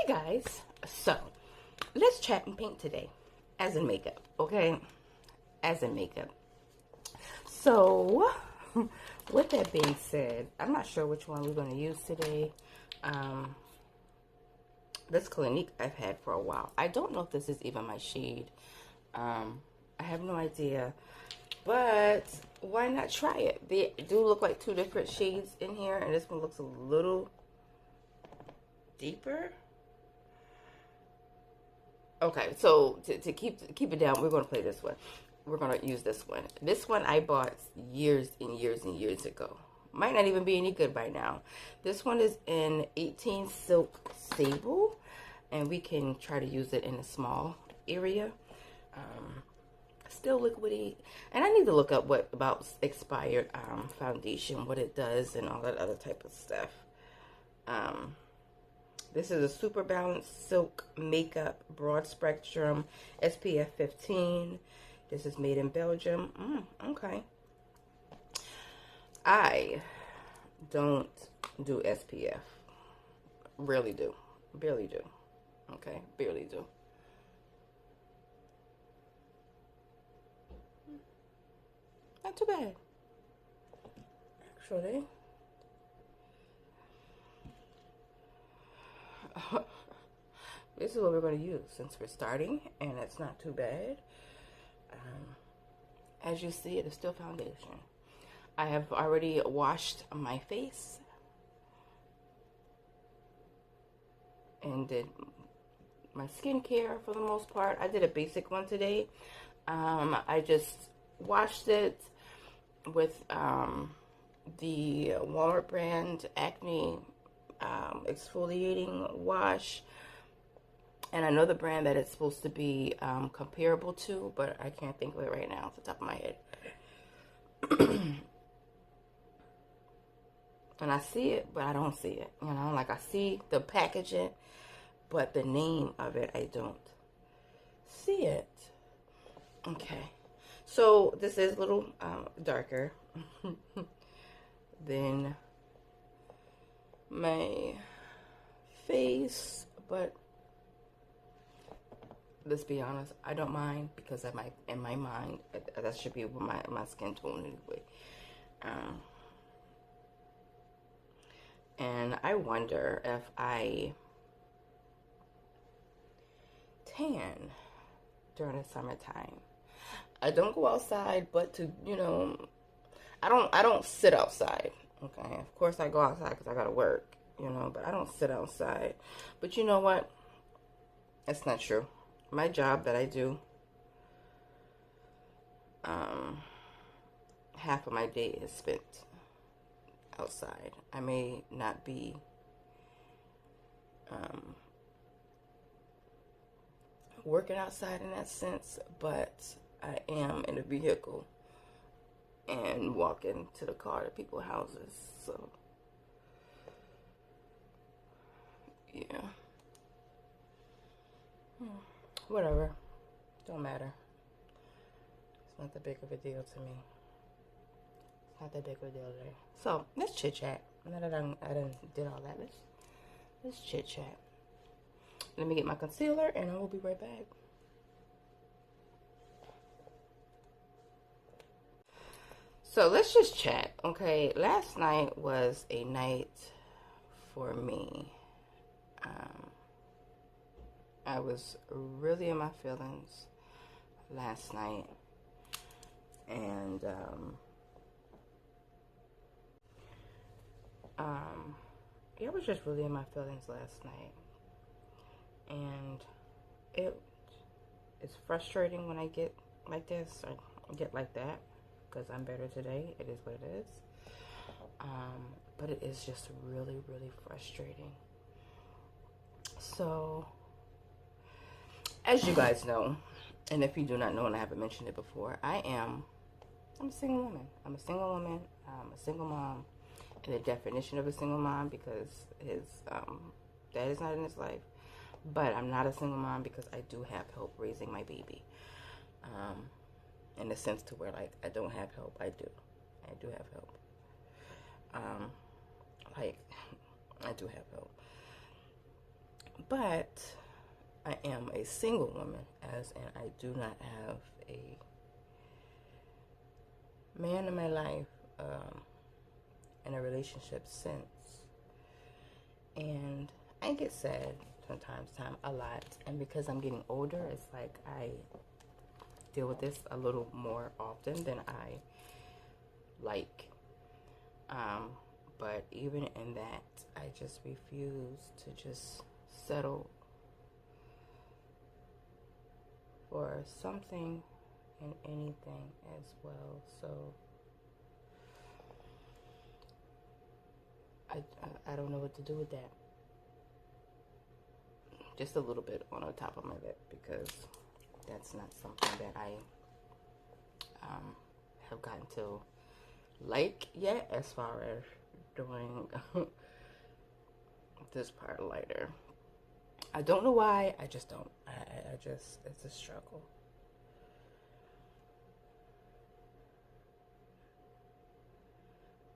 Guys, so let's chat and paint today, as in makeup, okay? As in makeup. So, with that being said, I'm not sure which one we're going to use today. This Clinique I've had for a while. I don't know if this is even my shade. I have no idea, but why not try it? They do look like two different shades in here, and this one looks a little deeper. Okay, so to keep it down, we're going to play this one. We're going to use this one. This one I bought years and years and years ago. Might not even be any good by now. This one is in 18 Silk Sable, and we can try to use it in a small area. Still liquidy, and I need to look up what about expired foundation, what it does, and all that other type of stuff. This is a Super Balanced Silk Makeup Broad Spectrum SPF 15. This is made in Belgium. Okay. I don't do SPF. Really do. Barely do. Okay, barely do. Not too bad. Actually. This is what we're going to use since we're starting, and it's not too bad. As you see, it is still foundation. I have already washed my face and did my skincare for the most part. I did a basic one today. I just washed it with the Walmart brand Acne exfoliating wash, and I know the brand that it's supposed to be comparable to, but I can't think of it right now off the top of my head. And I see it, but I don't see it, you know, like I see the packaging, but the name of it, I don't see it. Okay, so this is a little darker than my face, but let's be honest, I don't mind, because in my mind that should be my skin tone anyway. And I wonder if I tan during the summertime. I don't go outside, but to, you know, I don't sit outside. Okay, of course I go outside because I gotta work, you know, but I don't sit outside. But you know what? That's not true. My job that I do, half of my day is spent outside. I may not be working outside in that sense, but I am in a vehicle and walking to the car to people's houses. So yeah, whatever, don't matter. It's not that big of a deal to me. It's not that big of a deal today. So let's chit chat. Now that I done did all that, let's chit chat. Let me get my concealer, and I will be right back. So let's just chat, okay? Last night was a night for me. I was really in my feelings last night, and I was just really in my feelings last night, and it's frustrating when I get like this or get like that, because I'm better today. It is what it is. But it is just really, really frustrating. So, as you guys know, and if you do not know and I haven't mentioned it before, I'm a single woman. I'm a single woman. I'm a single mom. And the definition of a single mom, because his dad is not in his life. But I'm not a single mom because I do have help raising my baby. In the sense to where, like, I don't have help. I do have help. I do have help. But I am a single woman, as in I do not have a man in my life in a relationship since. And I get sad from time to time, a lot. And because I'm getting older, it's like I deal with this a little more often than I like. But even in that, I just refuse to just settle for something and anything as well. So I don't know what to do with that. Just a little bit on the top of my lip, because that's not something that I have gotten to like yet, as far as doing this part lighter. I don't know why. I just don't. I just, it's a struggle.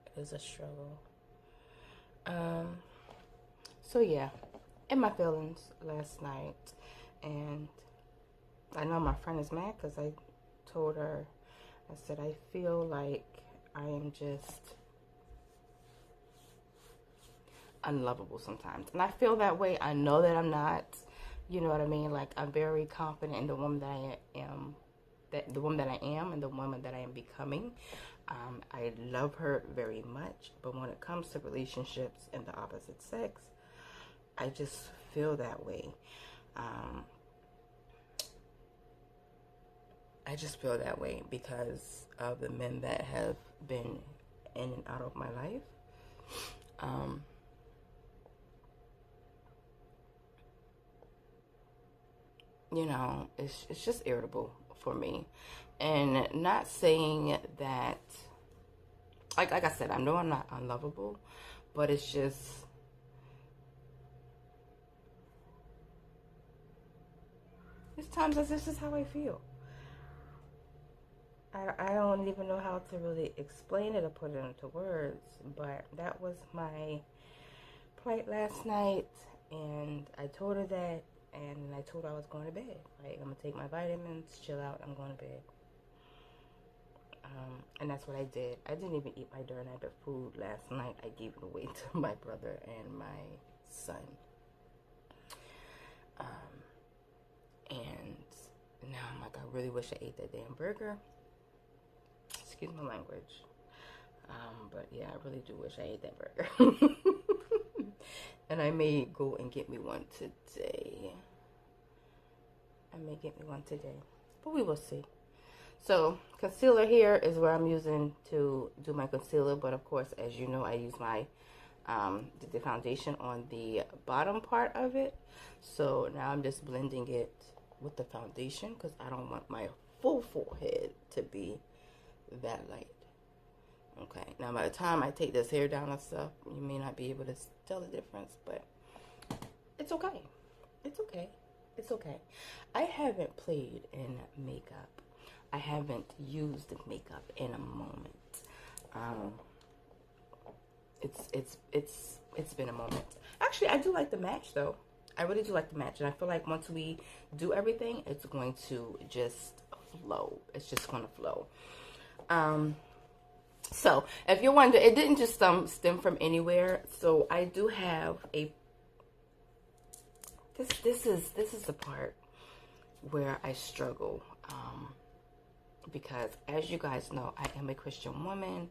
It is a struggle. So yeah, in my feelings last night, and I know my friend is mad because I told her, I said, I feel like I am just unlovable sometimes. And I feel that way. I know that I'm not, you know what I mean? Like, I'm very confident in the woman that I am, the woman that I am and the woman that I am becoming. I love her very much, but when it comes to relationships and the opposite sex, I just feel that way. I just feel that way because of the men that have been in and out of my life. You know, it's just irritable for me. And not saying that, like I said, I know I'm not unlovable, but it's just, there's times that this is how I feel. I don't even know how to really explain it or put it into words, but that was my plight last night, and I told her that, and I told her I was going to bed. Like, I'm going to take my vitamins, chill out, I'm going to bed. And that's what I did. I didn't even eat my dinner night of food last night. I gave it away to my brother and my son. And now I'm like, I really wish I ate that damn burger. Excuse my language. But yeah, I really do wish I ate that burger. And I may go and get me one today. But we will see. So, concealer here is where I'm using to do my concealer. But of course, as you know, I use my the foundation on the bottom part of it. So now I'm just blending it with the foundation because I don't want my full forehead to be that light. Okay, now by the time I take this hair down and stuff, you may not be able to tell the difference, but it's okay. It's okay. It's okay. I haven't played in makeup. I haven't used makeup in a moment. It's been a moment. Actually, I do like the match though. I really do like the match, and I feel like once we do everything, it's going to just flow. It's just going to flow. So if you're wondering, it didn't just stem from anywhere. So I do have a. This is the part where I struggle. Because as you guys know, I am a Christian woman,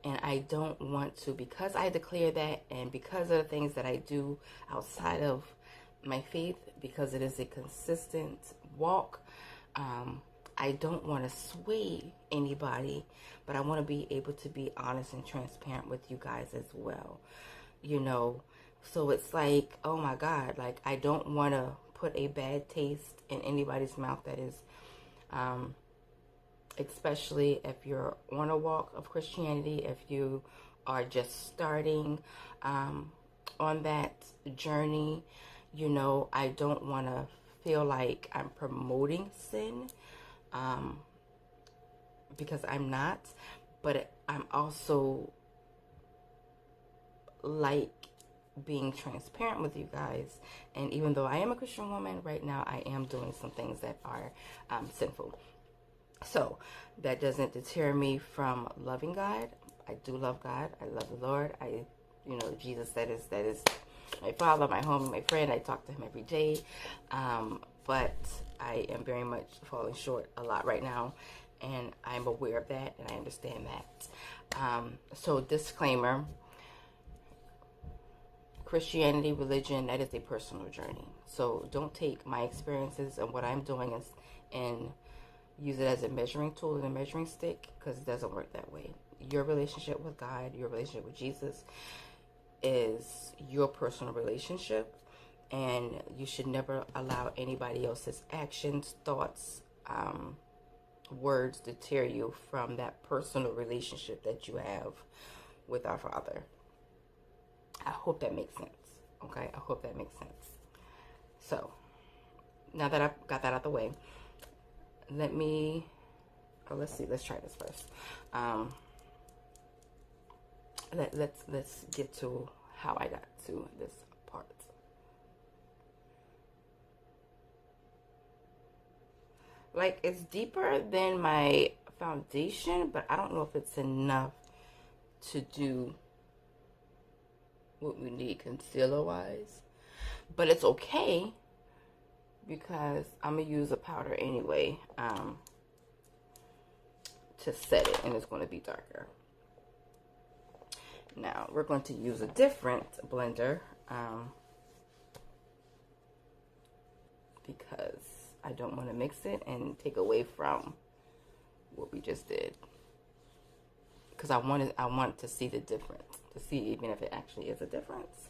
and I don't want to, because I declare that, and because of the things that I do outside of my faith, because it is a consistent walk, I don't want to sway anybody, but I want to be able to be honest and transparent with you guys as well, you know. So it's like, oh my God, like I don't want to put a bad taste in anybody's mouth that is, especially if you're on a walk of Christianity, if you are just starting on that journey, you know, I don't want to feel like I'm promoting sin, because I'm not, but I'm also like being transparent with you guys. And even though I am a Christian woman, right now I am doing some things that are sinful. So that doesn't deter me from loving God. I do love God. I love the Lord. Jesus that is my father, my home, my friend. I talk to him every day. But I am very much falling short a lot right now. And I'm aware of that, and I understand that. So disclaimer, Christianity, religion, that is a personal journey. So don't take my experiences and what I'm doing and use it as a measuring tool and a measuring stick, because it doesn't work that way. Your relationship with God, your relationship with Jesus is your personal relationship, and you should never allow anybody else's actions, thoughts, words deter you from that personal relationship that you have with our Father. I hope that makes sense. Okay, I hope that makes sense. So, now that I've got that out the way, let's try this first. Let's get to how I got to this part. Like, it's deeper than my foundation, but I don't know if it's enough to do what we need concealer wise. But it's okay, because I'm gonna use a powder anyway to set it, and it's going to be darker. Now we're going to use a different blender because I don't want to mix it and take away from what we just did, because I want to see the difference, to see even if it actually is a difference.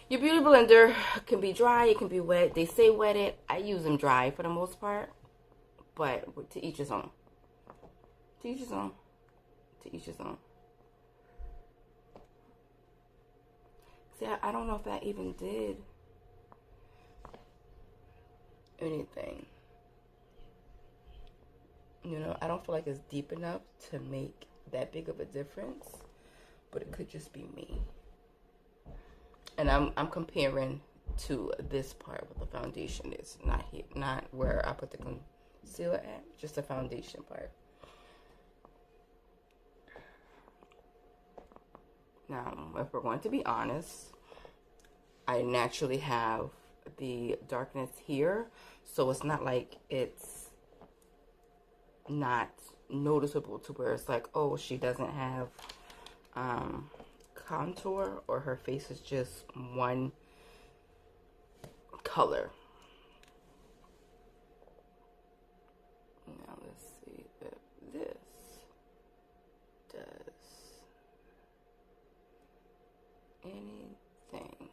Your beauty blender can be dry, it can be wet. They say wet it. I use them dry for the most part, but to each his own. To each his own. To each his own. See, I don't know if that even did anything. I don't feel like it's deep enough to make that big of a difference, but it could just be me. And I'm comparing to this part where the foundation is, not here, not where I put the concealer at, just the foundation part. Now, if we're going to be honest, I naturally have the darkness here, so it's not like it's not noticeable to where it's like, oh, she doesn't have contour, or her face is just one color. Now let's see if this does anything.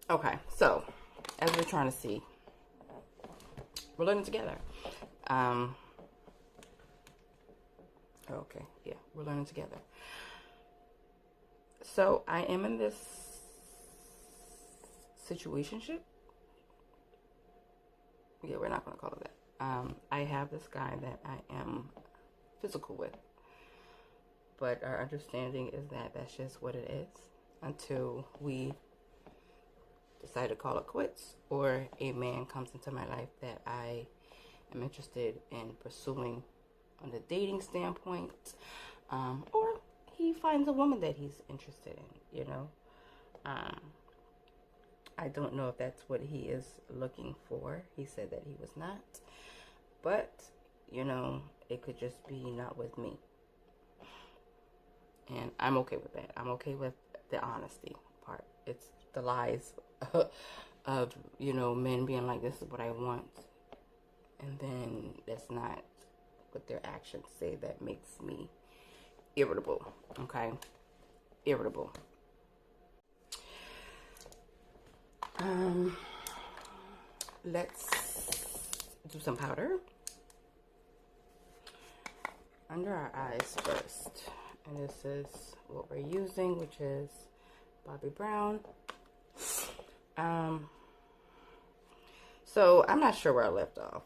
Okay, so as we're trying to see, we're learning together. Okay, yeah, we're learning together. So I am in this situationship. Yeah, we're not going to call it that. I have this guy that I am physical with, but our understanding is that that's just what it is until we decide to call it quits, or a man comes into my life that I am interested in pursuing on the dating standpoint, or he finds a woman that he's interested in, I don't know if that's what he is looking for. He said that he was not, but it could just be not with me, and I'm okay with that. I'm okay with the honesty part. It's the lies of men being like, this is what I want, and then that's not what their actions say. That makes me irritable. Okay, irritable. Let's do some powder under our eyes first, and this is what we're using, which is Bobbi Brown. So I'm not sure where I left off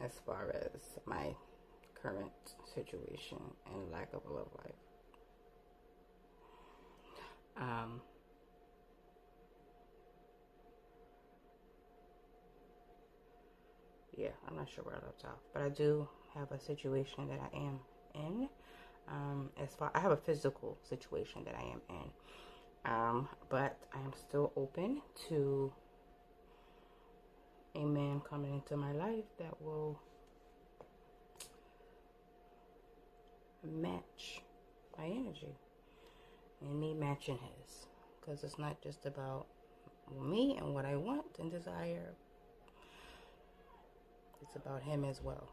as far as my current situation and lack of a love life. yeah, I'm not sure where I left off, but I do have a situation that I am in. I have a physical situation that I am in, but I am still open to a man coming into my life that will match my energy and me matching his, because it's not just about me and what I want and desire. It's about him as well.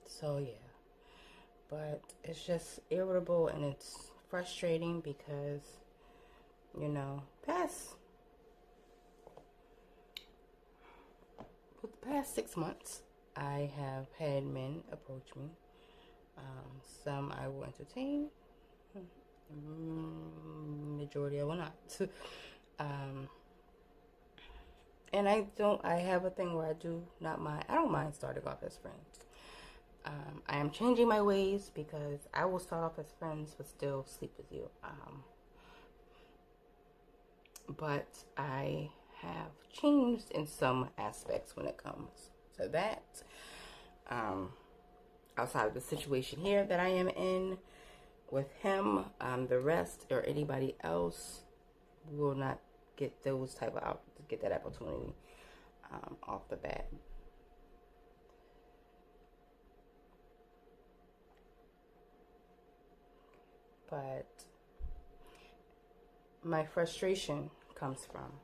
So yeah, but it's just irritable and it's frustrating because, you know, for the past 6 months, I have had men approach me. Some I will entertain, majority I will not. And I have a thing where I don't mind starting off as friends. I am changing my ways because I will start off as friends but still sleep with you. But I have changed in some aspects when it comes to that. Outside of the situation here that I am in with him, the rest or anybody else will not get that opportunity off the bat. But my frustration comes from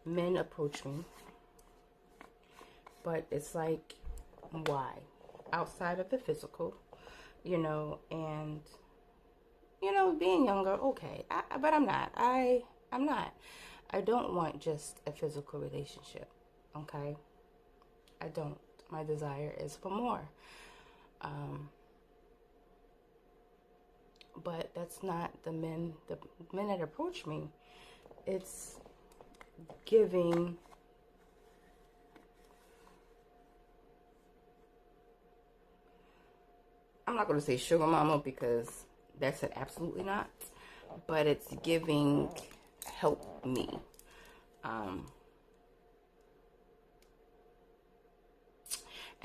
men approach me, but it's like, why? Outside of the physical, you know, and, you know, being younger, okay, but I'm not. I'm not. I don't want just a physical relationship, okay? I don't. My desire is for more. But that's not the men that approach me. It's giving I'm not going to say sugar mama because that's it absolutely not, but it's giving help me. And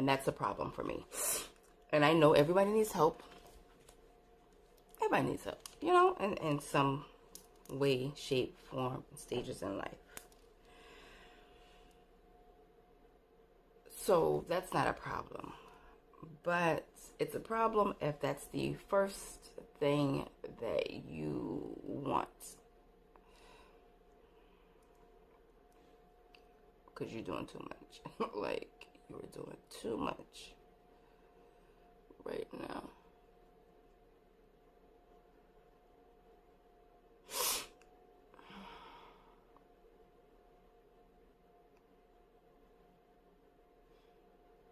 that's a problem for me. And I know everybody needs help. Everybody needs help, you know, in some way, shape, form, stages in life. So that's not a problem. But it's a problem if that's the first thing that you want. Because you're doing too much. Like, you're doing too much right now.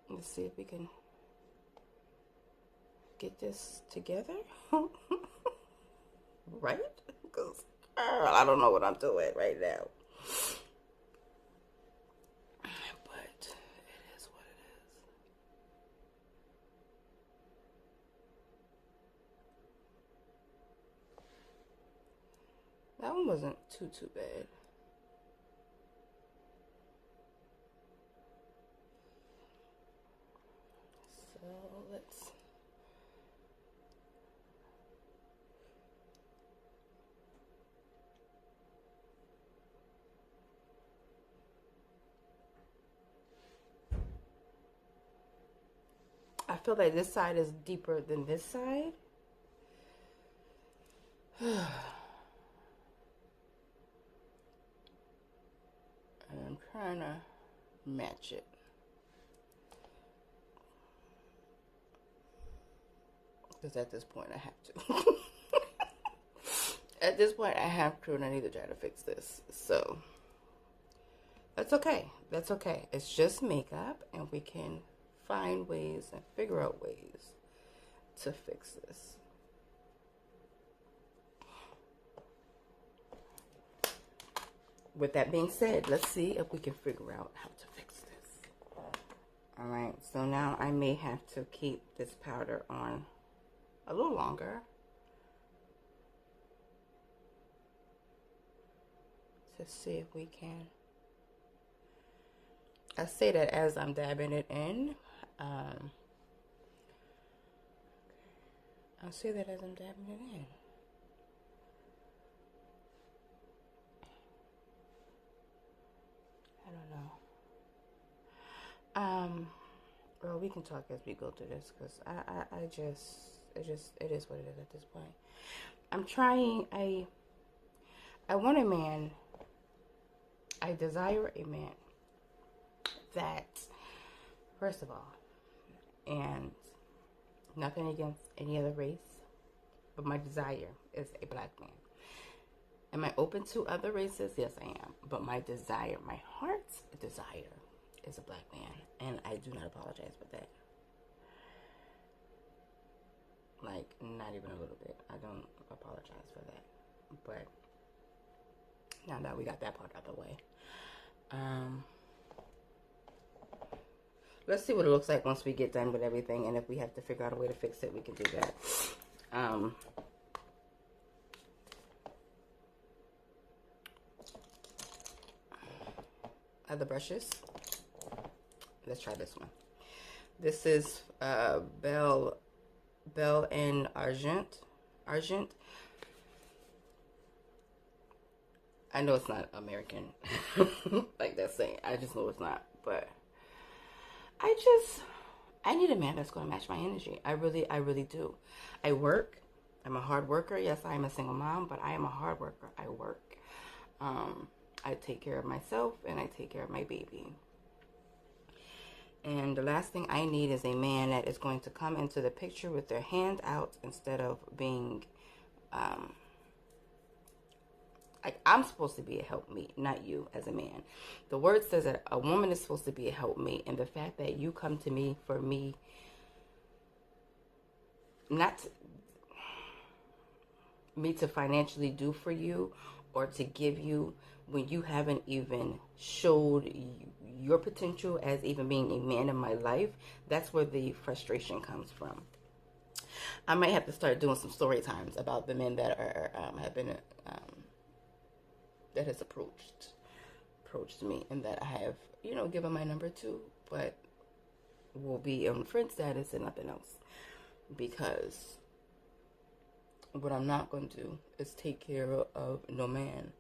Let's see if we can get this together. Right? Because, girl, I don't know what I'm doing right now. But it is what it is. That one wasn't too bad. So let's I feel like this side is deeper than this side. And I'm trying to match it. Because at this point I have to. At this point I have to, and I need to try to fix this. So that's okay. That's okay. It's just makeup, and we can find ways and figure out ways to fix this. With that being said, let's see if we can figure out how to fix this. Alright, so now I may have to keep this powder on a little longer to see if we can I say that as I'm dabbing it in. Um, I say that as I'm dabbing it in. I don't know. Well, we can talk as we go through this, because it is what it is at this point. I'm trying. I want a man. I desire a man that, first of all, and nothing against any other race, but my desire is a black man. Am I open to other races? Yes, I am. But my desire, my heart's desire, is a black man. And I do not apologize for that. Like, not even a little bit. I don't apologize for that. But now that we got that part out of the way. Let's see what it looks like once we get done with everything. And if we have to figure out a way to fix it, we can do that. Other brushes. Let's try this one. This is Belle and Argent. I know it's not American, like that's saying. I just know it's not. But I need a man that's going to match my energy. I really do. I work. I'm a hard worker. Yes, I am a single mom, but I am a hard worker. I work. I take care of myself, and I take care of my baby. And the last thing I need is a man that is going to come into the picture with their hand out instead of being, like, I'm supposed to be a helpmate, not you as a man. The word says that a woman is supposed to be a helpmate, and the fact that you come to me for me, not me to financially do for you or to give you when you haven't even showed your potential as even being a man in my life, that's where the frustration comes from. I might have to start doing some story times about the men that are have been that has approached me, and that I have, you know, given my number to, but will be in friend status and nothing else. Because what I'm not going to do is take care of no man.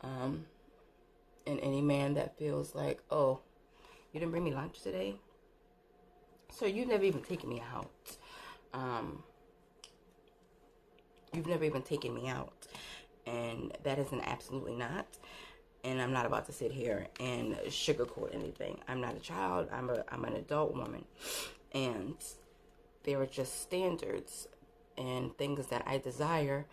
And any man that feels like, oh, you didn't bring me lunch today? So you've never even taken me out. You've never even taken me out. And that is an absolutely not. And I'm not about to sit here and sugarcoat anything. I'm not a child. I'm an adult woman. And there are just standards and things that I desire,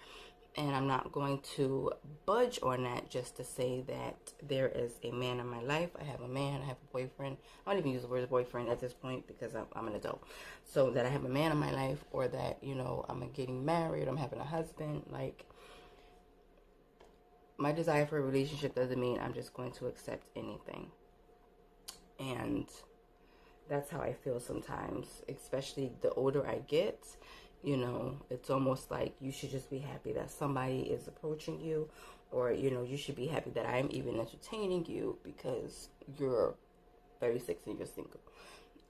and I'm not going to budge on that just to say that there is a man in my life. I have a man, I have a boyfriend. I don't even use the word boyfriend at this point because I'm an adult. So that I have a man in my life, or that, you know, I'm getting married, I'm having a husband. Like, my desire for a relationship doesn't mean I'm just going to accept anything. And that's how I feel sometimes, especially the older I get. You know, it's almost like you should just be happy that somebody is approaching you, or, you know, you should be happy that I'm even entertaining you because you're 36 and you're single.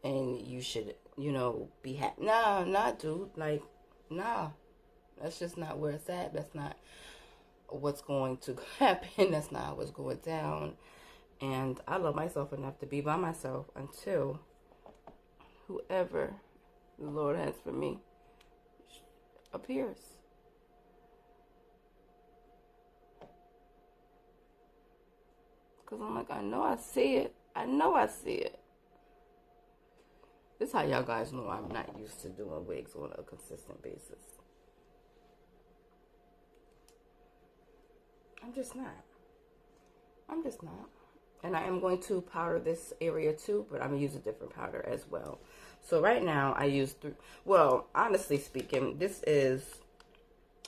And you should, you know, be happy. Nah, dude. Like, nah. That's just not where it's at. That's not what's going to happen. That's not what's going down. And I love myself enough to be by myself until whoever the Lord has for me appears. Because I'm like, I know I see it. This is how y'all guys know I'm not used to doing wigs on a consistent basis. I'm just not. And I am going to powder this area too, but I'm going to use a different powder as well. So right now I use, honestly speaking, this is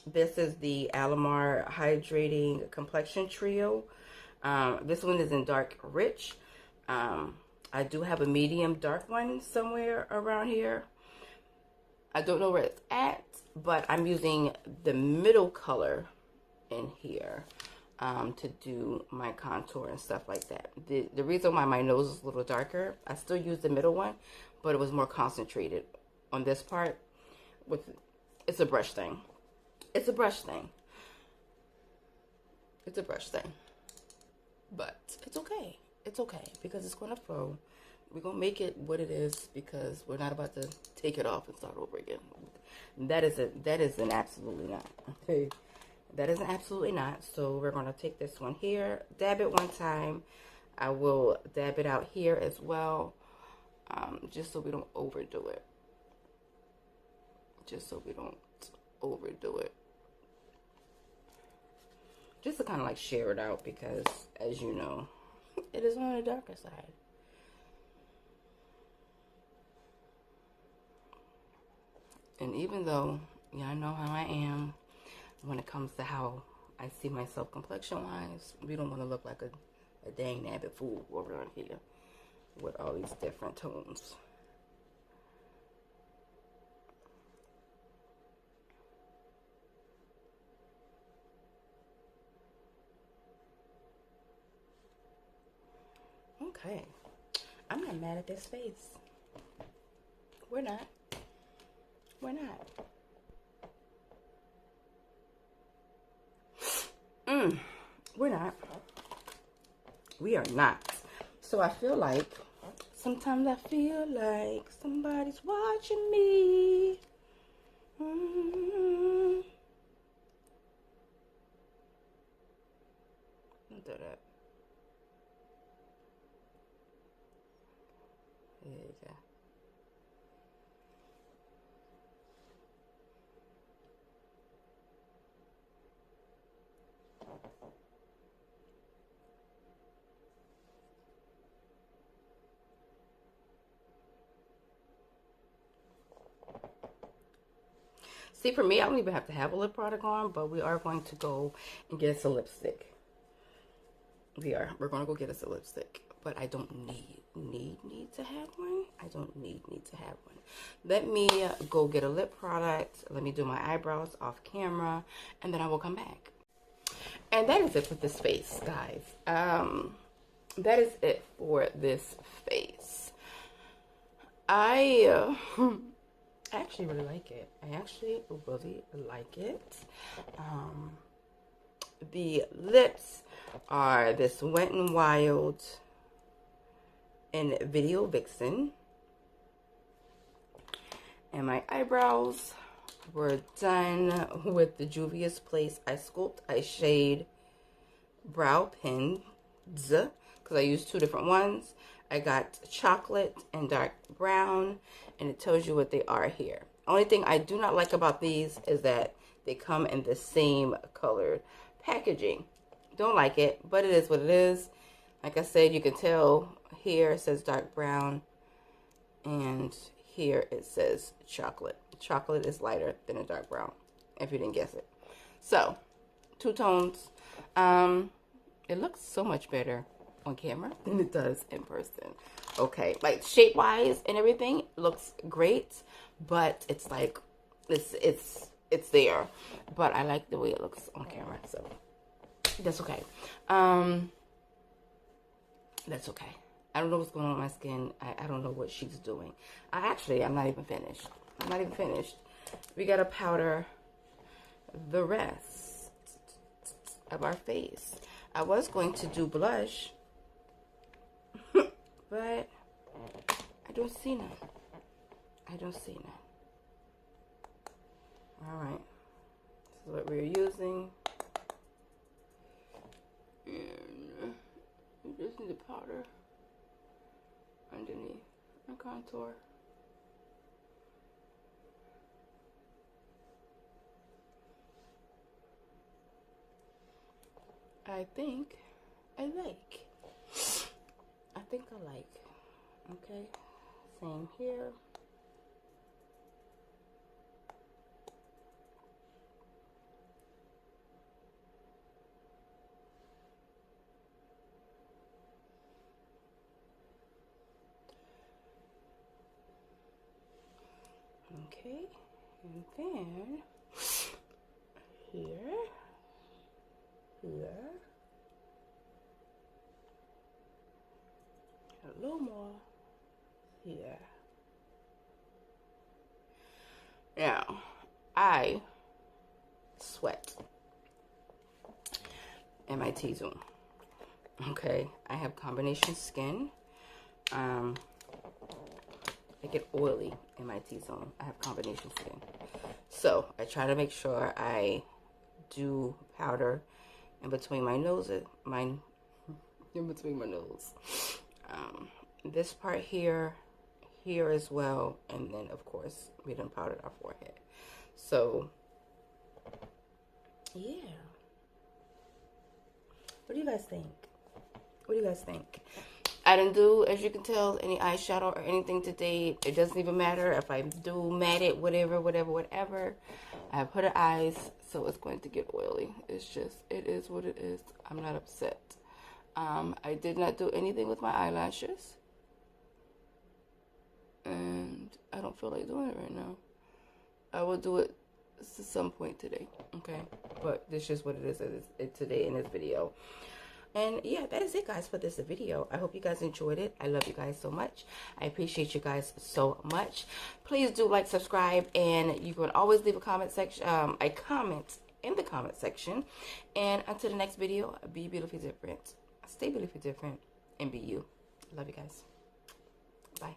the Alamar Hydrating Complexion Trio. This one is in Dark Rich. I do have a medium dark one somewhere around here. I don't know where it's at, but I'm using the middle color in here. to do my contour and stuff like that. The reason why my nose is a little darker, I still use the middle one, but it was more concentrated on this part. It's a brush thing. It's a brush thing. It's a brush thing. But it's okay. It's okay because it's going to flow. We're going to make it what it is because we're not about to take it off and start over again. That is an absolutely not. Okay. That is an absolutely not. So we're going to take this one here, dab it one time. I will dab it out here as well, just so we don't overdo it. Just so we don't overdo it. Just to kind of like share it out because, as you know, it is on the darker side. And even though y'all know how I am when it comes to how I see myself complexion-wise, we don't want to look like a dang nabbit fool over on here with all these different tones. Okay, I'm not mad at this face. We're not. We're not. We're not. We are not. So I feel like, sometimes I feel like somebody's watching me. Don't do that. There you go. See, for me, I don't even have to have a lip product on, but we are going to go and get us a lipstick. We're going to go get us a lipstick, but I don't need to have one. I don't need to have one. Let me go get a lip product. Let me do my eyebrows off camera, and then I will come back. And that is it for this face, guys. That is it for this face. I actually really like it. I actually really like it. The lips are this Wet n Wild and Video Vixen. And my eyebrows were done with the Juvia's Place I Sculpt, I Shade Brow Pens. Because I used two different ones. I got chocolate and dark brown, and it tells you what they are here. Only thing I do not like about these is that they come in the same colored packaging. Don't like it, but it is what it is. Like I said, you can tell here it says dark brown, and here it says chocolate. Chocolate is lighter than a dark brown, if you didn't guess it. So, two tones. It looks so much better on camera than it does in person. Okay, like shape-wise and everything looks great, but it's like it's there. But I like the way it looks on camera, so that's okay. That's okay. I don't know what's going on with my skin. I don't know what she's doing. I'm not even finished. I'm not even finished. We gotta powder the rest of our face. I was going to do blush, but I don't see none. I don't see none. Alright. This is what we're using. And we just need the powder underneath the contour. I think I like. Okay, same here. Okay, and then here, more here. Now, I sweat in my T-zone. Okay, I have combination skin. I get oily in my T-zone. I have combination skin. So, I try to make sure I do powder in between my nose, in between my nose. This part here as well, and then of course we done powdered our forehead. So yeah, what do you guys think? What do you guys think? I didn't do, as you can tell, any eyeshadow or anything today. It doesn't even matter if I do matte it, whatever. I have put her eyes, so it's going to get oily. It's just, it is what it is. I'm not upset. I did not do anything with my eyelashes. And I don't feel like doing it right now. I will do it at some point today, okay? But this is what it is today in this video. And yeah, that is it, guys, for this video. I hope you guys enjoyed it. I love you guys so much. I appreciate you guys so much. Please do like, subscribe, and you can always leave a comment section, a comment in the comment section. And until the next video, be beautifully different. Stay beautifully different and be you. Love you guys. Bye.